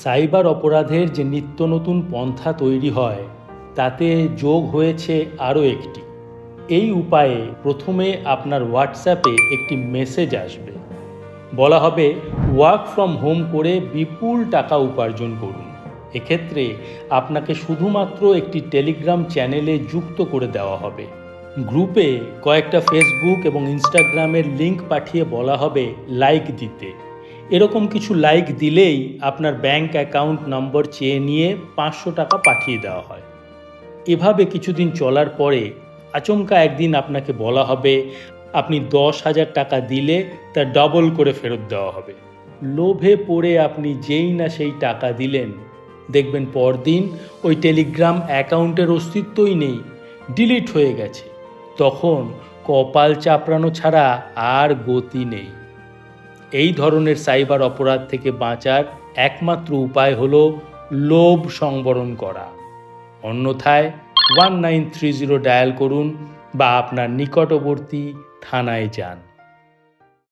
Cyber অপরাধের যে নিত্য নতুন পন্থা তৈরি হয় তাতে যোগ হয়েছে আরও একটি। এই উপায়ে প্রথমে আপনার হোয়াটসঅ্যাপে একটি মেসেজ আসবে, বলা হবে ওয়ার্ক ফ্রম হোম করে বিপুল টাকা উপার্জন করুন। এক্ষেত্রে আপনাকে শুধুমাত্র একটি টেলিগ্রাম চ্যানেলে যুক্ত করে দেওয়া হবে। গ্রুপে কয়েকটা ফেসবুক এবং ইনস্টাগ্রামের লিংক পাঠিয়ে বলা হবে লাইক দিতে। এরকম কিছু লাইক দিলেই আপনার ব্যাংক অ্যাকাউন্ট নম্বর চেয়ে নিয়ে 500 টাকা পাঠিয়ে দেওয়া হয়। এভাবে কিছুদিন চলার পরে আচমকা একদিন আপনাকে বলা হবে আপনি 10,000 টাকা দিলে তা ডবল করে ফেরত দেওয়া হবে। লোভে পড়ে আপনি যেই না সেই টাকা দিলেন, দেখবেন পরদিন ওই টেলিগ্রাম অ্যাকাউন্টের অস্তিত্বই নেই, ডিলিট হয়ে গেছে। তখন কপাল চাপড়ানো ছাড়া আর গতি নেই। এই ধরনের সাইবার অপরাধ থেকে বাঁচার একমাত্র উপায় হলো লোভ সংবরণ করা। অন্যথায় 1930 ডায়াল করুন বা আপনার নিকটবর্তী থানায় যান।